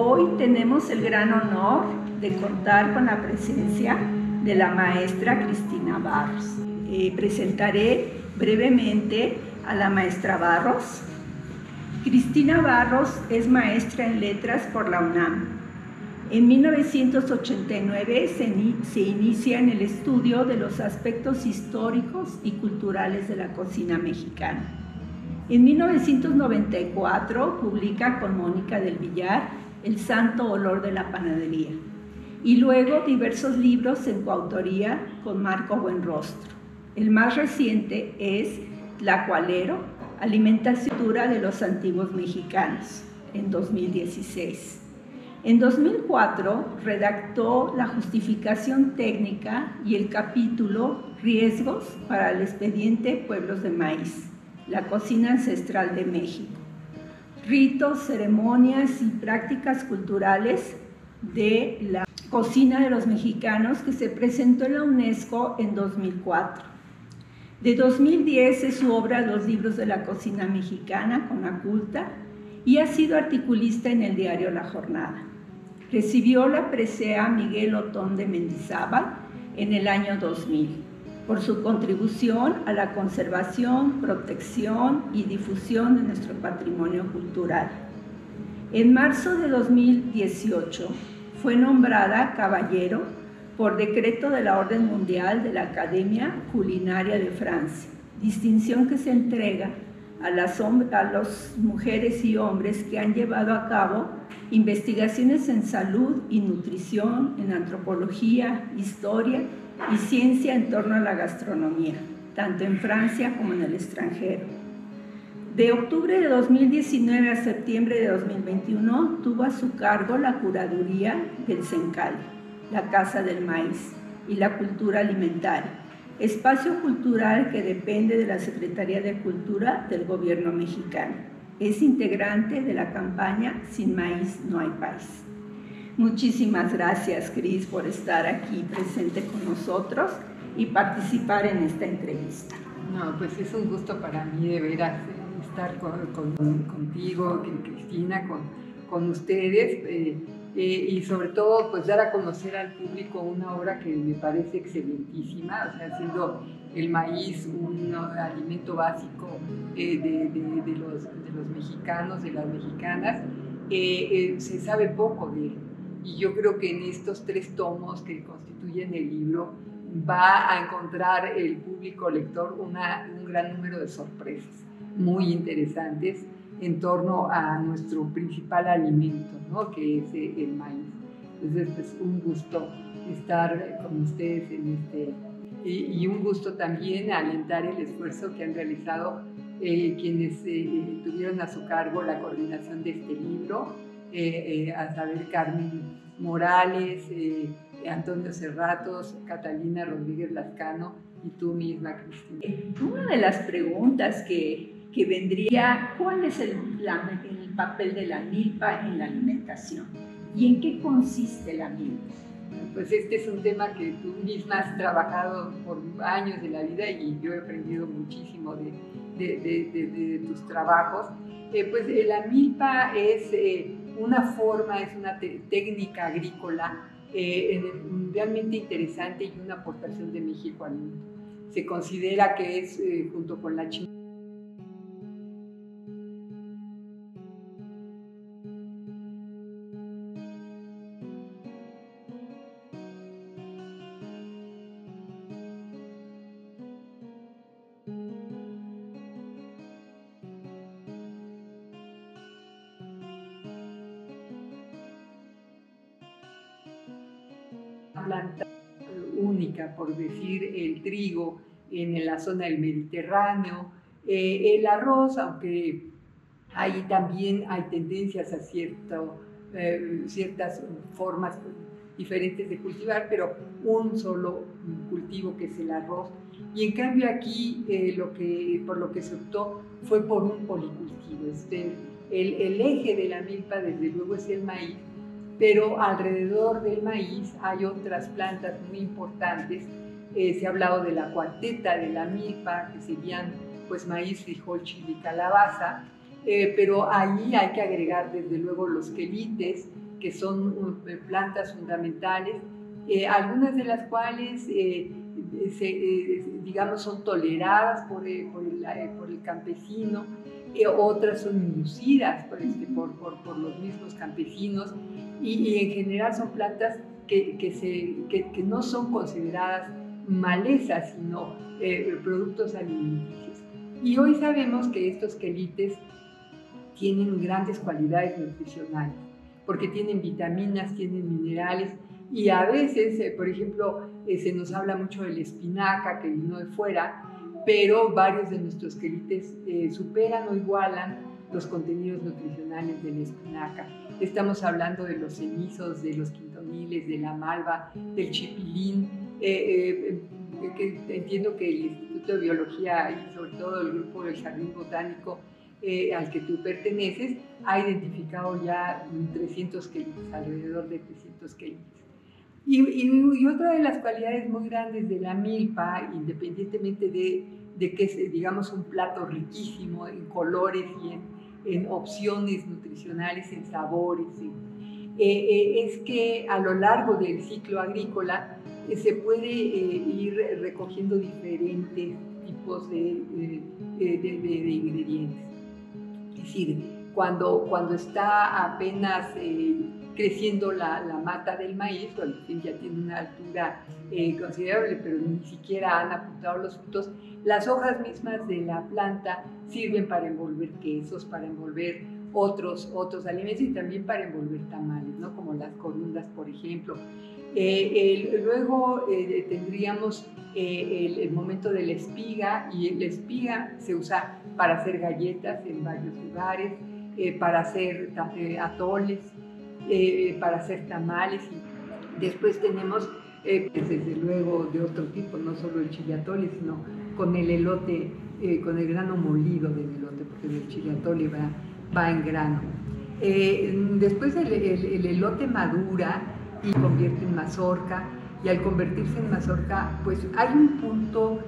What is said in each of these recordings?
Hoy tenemos el gran honor de contar con la presencia de la maestra Cristina Barros. Presentaré brevemente a la maestra Barros. Cristina Barros es maestra en letras por la UNAM. En 1989 se inicia en el estudio de los aspectos históricos y culturales de la cocina mexicana. En 1994 publica con Mónica del Villar El santo olor de la panadería y luego diversos libros en coautoría con Marco Buenrostro. El más reciente es Tlacualero, alimentación de los antiguos mexicanos, en 2016. En 2004 redactó la justificación técnica y el capítulo Riesgos para el expediente Pueblos de Maíz, la cocina ancestral de México. Ritos, ceremonias y prácticas culturales de la cocina de los mexicanos, que se presentó en la UNESCO en 2004. De 2010 es su obra Los libros de la cocina mexicana con Aculta y ha sido articulista en el diario La Jornada. Recibió la presea Miguel Otón de Mendizábal en el año 2000 por su contribución a la conservación, protección y difusión de nuestro patrimonio cultural. En marzo de 2018 fue nombrada caballero por decreto de la Orden Mundial de la Academia Culinaria de Francia, distinción que se entrega a las mujeres y hombres que han llevado a cabo investigaciones en salud y nutrición, en antropología, historia y ciencia en torno a la gastronomía, tanto en Francia como en el extranjero. De octubre de 2019 a septiembre de 2021 tuvo a su cargo la curaduría del CENCAL, la Casa del Maíz y la Cultura Alimentaria, espacio cultural que depende de la Secretaría de Cultura del Gobierno mexicano. Es integrante de la campaña Sin Maíz no hay país. Muchísimas gracias, Cris, por estar aquí presente con nosotros y participar en esta entrevista. No, pues es un gusto para mí de veras estar contigo, Cristina, con ustedes y sobre todo pues dar a conocer al público una obra que me parece excelentísima, o sea, siendo el maíz un alimento básico de los mexicanos, de las mexicanas, se sabe poco de él. Y yo creo que en estos 3 tomos que constituyen el libro va a encontrar el público lector un gran número de sorpresas muy interesantes en torno a nuestro principal alimento, ¿no? Que es el maíz. Entonces, pues un gusto estar con ustedes en y un gusto también alentar el esfuerzo que han realizado quienes tuvieron a su cargo la coordinación de este libro, a saber Carmen Morales, Antonio Cerratos, Catalina Rodríguez Lascano y tú misma, Cristina. Una de las preguntas que vendría, ¿cuál es el papel de la milpa en la alimentación? ¿Y en qué consiste la milpa? Pues este es un tema que tú misma has trabajado por años de la vida y yo he aprendido muchísimo de tus trabajos. Pues la milpa es una forma, es una técnica agrícola realmente interesante y una aportación de México al mundo. Se considera que es, junto con la chimoltrufia, planta única, por decir, el trigo en la zona del Mediterráneo, el arroz, aunque ahí también hay tendencias a ciertas formas diferentes de cultivar, pero un solo cultivo que es el arroz. Y en cambio aquí por lo que se optó fue por un policultivo. El eje de la milpa desde luego es el maíz, pero alrededor del maíz hay otras plantas muy importantes. Se ha hablado de la cuarteta de la milpa, que serían pues maíz, frijol, chile y calabaza, pero ahí hay que agregar desde luego los quelites, que son plantas fundamentales, algunas de las cuales digamos son toleradas por el campesino, otras son inducidas por los mismos campesinos, y en general son plantas que no son consideradas malezas, sino productos alimenticios. Y hoy sabemos que estos quelites tienen grandes cualidades nutricionales, porque tienen vitaminas, tienen minerales, y a veces, por ejemplo, se nos habla mucho de la espinaca que vino de fuera, pero varios de nuestros quelites superan o igualan los contenidos nutricionales de la espinaca. Estamos hablando de los cenizos, de los quintoniles, de la malva, del chipilín, que entiendo que el Instituto de Biología y sobre todo el grupo del Jardín Botánico al que tú perteneces ha identificado ya 300 quelites, alrededor de 300 quelites. Y otra de las cualidades muy grandes de la milpa, independientemente de que es, digamos, un plato riquísimo en colores y en opciones nutricionales, en sabores, es que a lo largo del ciclo agrícola se puede ir recogiendo diferentes tipos de ingredientes. Es decir, cuando está apenas creciendo la mata del maíz, cuando ya tiene una altura considerable, pero ni siquiera han apuntado los frutos, las hojas mismas de la planta sirven para envolver quesos, para envolver otros alimentos y también para envolver tamales, ¿no? Como las corundas, por ejemplo. Luego tendríamos el momento de la espiga, y la espiga se usa para hacer galletas en varios lugares, para hacer atoles, para hacer tamales. Y después tenemos, desde luego, de otro tipo, no solo el chile atole, sino con el elote, con el grano molido del elote, porque el chile atole va en grano. Después el elote madura y convierte en mazorca, y al convertirse en mazorca, pues hay un punto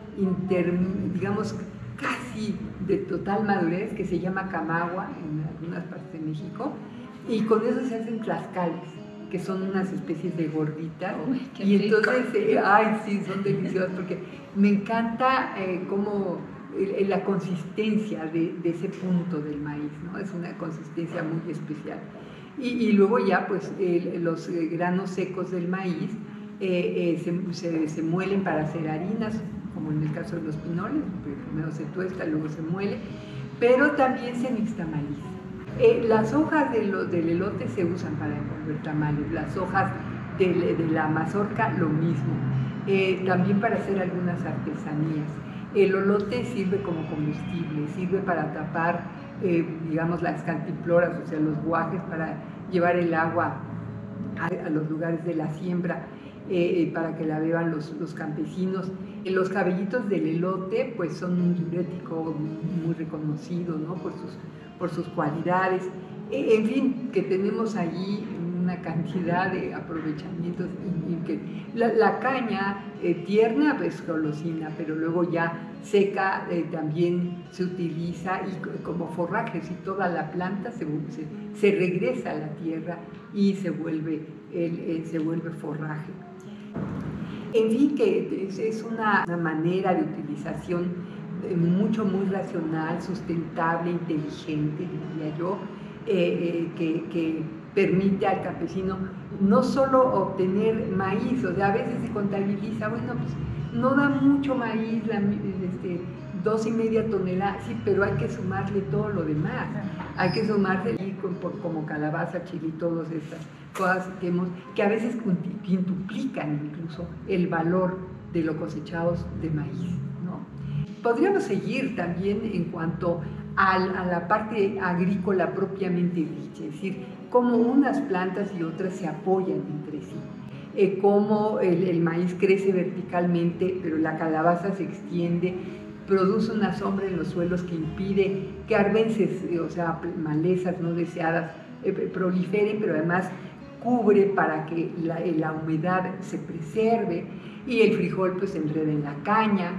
digamos, casi de total madurez, que se llama camagua en algunas partes de México, y con eso se hacen tlaxcales, que son unas especies de gorditas. Uy, y entonces, ay, sí, son deliciosas, porque me encanta cómo la consistencia de ese punto del maíz, ¿no? Es una consistencia muy especial. Y luego ya, pues, los granos secos del maíz se muelen para hacer harinas, como en el caso de los pinoles, primero se tuesta, luego se muele, pero también se nixtamaliza. Las hojas del elote se usan para envolver tamales, las hojas de la mazorca lo mismo, también para hacer algunas artesanías. El olote sirve como combustible, sirve para tapar, digamos, las cantimploras, o sea, los guajes, para llevar el agua a los lugares de la siembra, para que la beban los campesinos. Los cabellitos del elote, pues, son un diurético muy reconocido, ¿no? por sus cualidades. En fin, que tenemos allí una cantidad de aprovechamientos. La caña tierna, pues, golosina, pero luego ya seca también se utiliza como forraje, y toda la planta se regresa a la tierra y se vuelve forraje. En fin, que es una manera de utilización muy racional, sustentable, inteligente, diría yo, que permite al campesino no solo obtener maíz, o sea, a veces se contabiliza, bueno, pues no da mucho maíz, 2,5 toneladas, sí, pero hay que sumarle todo lo demás, hay que sumarle como calabaza, chile y todas estas cosas que a veces quintuplican incluso el valor de los cosechados de maíz, ¿no? Podríamos seguir también en cuanto a la parte agrícola propiamente dicha, es decir, cómo unas plantas y otras se apoyan entre sí, cómo el maíz crece verticalmente, pero la calabaza se extiende, produce una sombra en los suelos que impide que arbences, o sea, malezas no deseadas, proliferen, pero además cubre para que la humedad se preserve, y el frijol pues se enreda en la caña.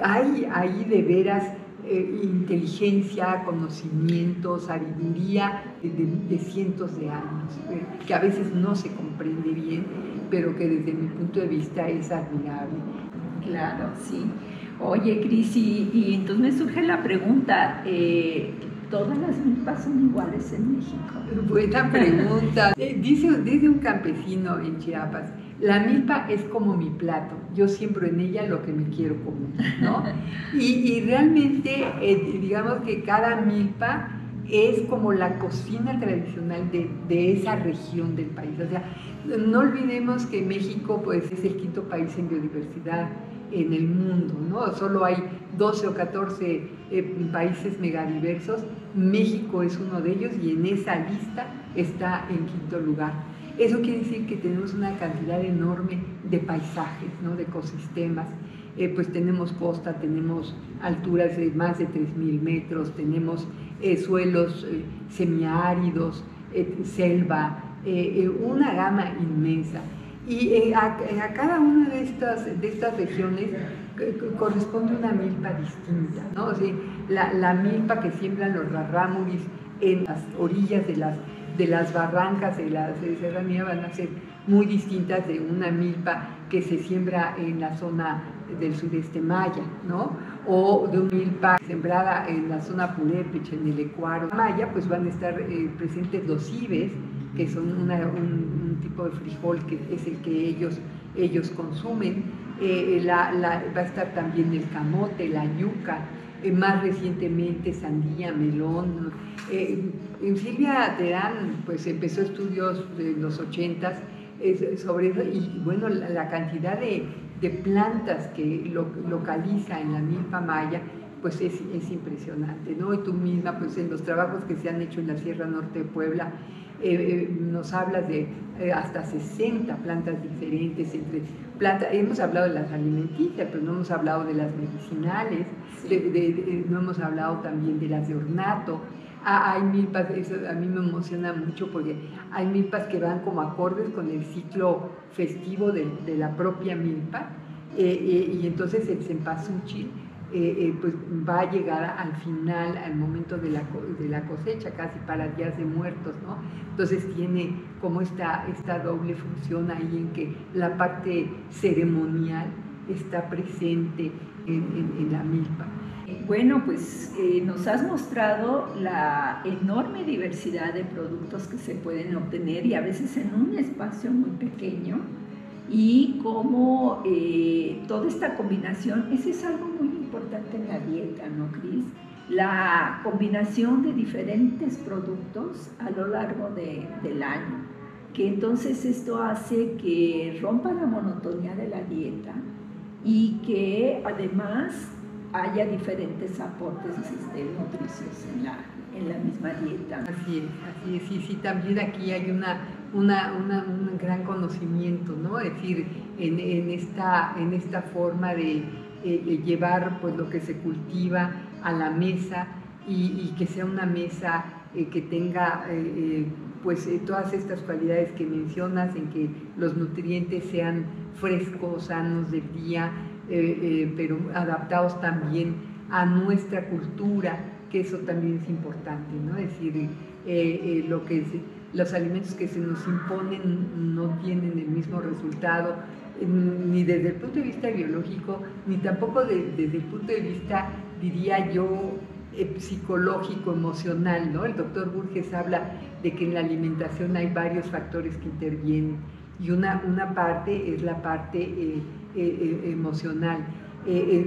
Hay de veras inteligencia, conocimiento, sabiduría de cientos de años, que a veces no se comprende bien, pero que desde mi punto de vista es admirable. Claro, sí. Oye, Cris, y entonces me surge la pregunta, ¿todas las milpas son iguales en México? Buena pregunta. Dice un campesino en Chiapas, la milpa es como mi plato, yo siembro en ella lo que me quiero comer, ¿no? Y realmente, digamos que cada milpa es como la cocina tradicional de esa región del país. O sea, no olvidemos que México pues, es el quinto país en biodiversidad en el mundo, ¿no? Solo hay 12 o 14 países megadiversos, México es uno de ellos y en esa lista está en quinto lugar. Eso quiere decir que tenemos una cantidad enorme de paisajes, ¿no? De ecosistemas. Pues tenemos costa, tenemos alturas de más de 3.000 metros, tenemos suelos semiáridos, selva, una gama inmensa. Y a cada una de estas regiones corresponde una milpa distinta, ¿no? O sea, la milpa que siembran los rarámuris en las orillas de las barrancas de la serranía van a ser muy distintas de una milpa que se siembra en la zona del sudeste maya, ¿no? O de una milpa sembrada en la zona purépecha, en el Ecuador maya, pues van a estar presentes los ibes, que son un tipo de frijol que es el que ellos consumen. Va a estar también el camote, la yuca, más recientemente sandía, melón. Silvia Terán pues empezó estudios en los 80s sobre eso y bueno, la cantidad de plantas que localiza en la milpa maya pues es impresionante, ¿no? Y tú misma pues en los trabajos que se han hecho en la Sierra Norte de Puebla nos hablas de hasta 60 plantas diferentes, entre plantas, hemos hablado de las alimenticias, pero no hemos hablado de las medicinales, sí. No hemos hablado también de las de ornato. Hay milpas, eso a mí me emociona mucho porque hay milpas que van como acordes con el ciclo festivo de la propia milpa, y entonces el cempasúchil pues va a llegar al final, al momento de la cosecha, casi para días de muertos, ¿no? Entonces tiene como esta doble función ahí en que la parte ceremonial está presente en la milpa. Bueno, pues nos has mostrado la enorme diversidad de productos que se pueden obtener y a veces en un espacio muy pequeño, y cómo toda esta combinación, ese es algo muy importante en la dieta, ¿no, Cris? La combinación de diferentes productos a lo largo del año, que entonces esto hace que rompa la monotonía de la dieta y que además haya diferentes aportes nutricios en la misma dieta. Así es, sí, también aquí hay un gran conocimiento, ¿no? Es decir, en esta forma de llevar pues lo que se cultiva a la mesa y que sea una mesa que tenga pues todas estas cualidades que mencionas, en que los nutrientes sean frescos, sanos del día, pero adaptados también a nuestra cultura, que eso también es importante, ¿no? Es decir, los alimentos que se nos imponen no tienen el mismo resultado, ni desde el punto de vista biológico, ni tampoco desde el punto de vista, diría yo, psicológico, emocional, ¿no? El doctor Burgess habla de que en la alimentación hay varios factores que intervienen, y una parte es la parte emocional.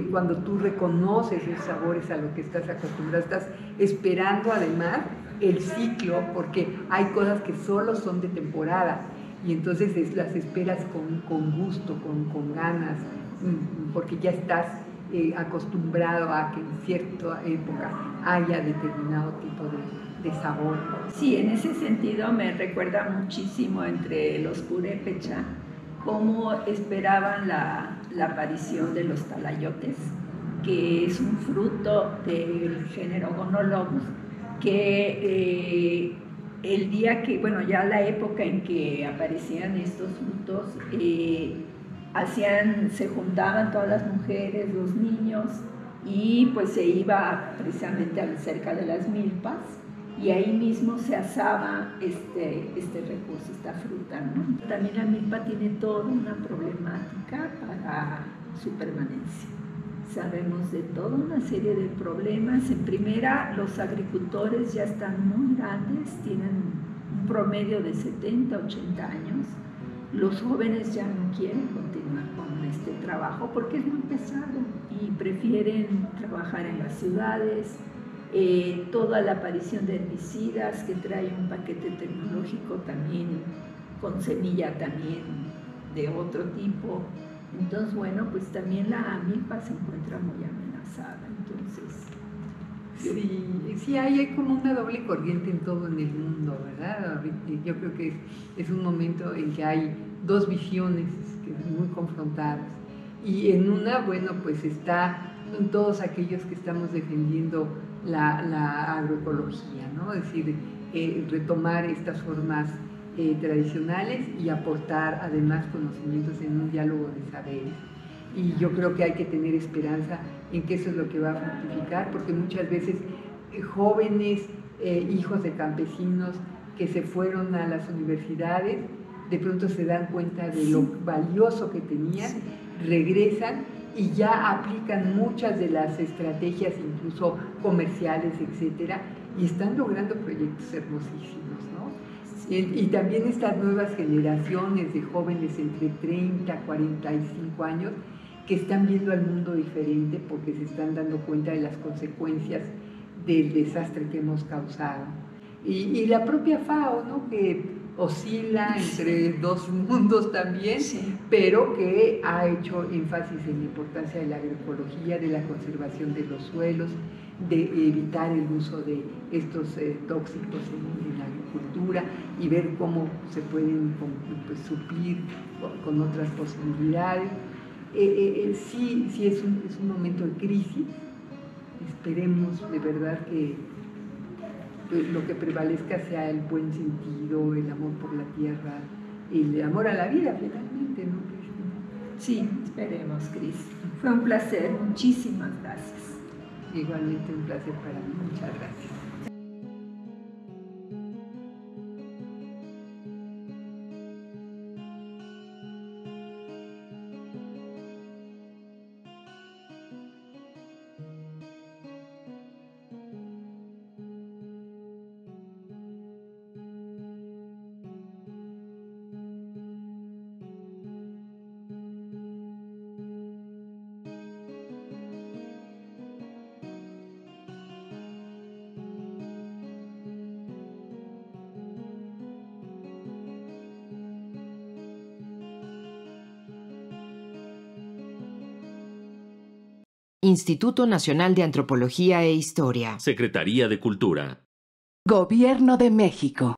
Cuando tú reconoces esos sabores a lo que estás acostumbrado, estás esperando además el ciclo, porque hay cosas que solo son de temporada y entonces las esperas con gusto, con ganas, porque ya estás acostumbrado a que en cierta época haya determinado tipo de sabor. Sí, en ese sentido me recuerda muchísimo entre los purépecha cómo esperaban la aparición de los talayotes, que es un fruto del género Gonolobus, que el día que, bueno, ya la época en que aparecían estos frutos, se juntaban todas las mujeres, los niños, y pues se iba precisamente cerca de las milpas y ahí mismo se asaba este recurso, esta fruta, ¿no? También la milpa tiene toda una problemática para su permanencia. Sabemos de toda una serie de problemas. En primera, los agricultores ya están muy grandes, tienen un promedio de 70, 80 años. Los jóvenes ya no quieren continuar con este trabajo porque es muy pesado y prefieren trabajar en las ciudades. Toda la aparición de herbicidas que trae un paquete tecnológico también con semilla también de otro tipo. Entonces, bueno, pues también la milpa se encuentra muy amenazada. Entonces, sí, hay como una doble corriente en todo en el mundo, ¿verdad? Yo creo que es un momento en que hay dos visiones que muy confrontadas. Y en una, bueno, pues está todos aquellos que estamos defendiendo la agroecología, ¿no? Es decir, retomar estas formas tradicionales y aportar además conocimientos en un diálogo de saberes. Y yo creo que hay que tener esperanza en que eso es lo que va a fructificar, porque muchas veces jóvenes, hijos de campesinos que se fueron a las universidades, de pronto se dan cuenta de lo valioso que tenían, regresan y ya aplican muchas de las estrategias, incluso comerciales, etcétera, y están logrando proyectos hermosísimos, ¿no? Y también estas nuevas generaciones de jóvenes entre 30 y 45 años que están viendo al mundo diferente porque se están dando cuenta de las consecuencias del desastre que hemos causado. Y la propia FAO, ¿no? Que oscila entre dos mundos también, pero que ha hecho énfasis en la importancia de la agroecología, de la conservación de los suelos, de evitar el uso de estos tóxicos en la agricultura y ver cómo se pueden pues, suplir con otras posibilidades. Sí es un momento de crisis. Esperemos de verdad que lo que prevalezca sea el buen sentido, el amor por la tierra, el amor a la vida, finalmente, ¿no, Cristina? Sí, esperemos, Cris. Fue un placer, muchísimas gracias. Igualmente un placer para mí, muchas gracias. Instituto Nacional de Antropología e Historia. Secretaría de Cultura. Gobierno de México.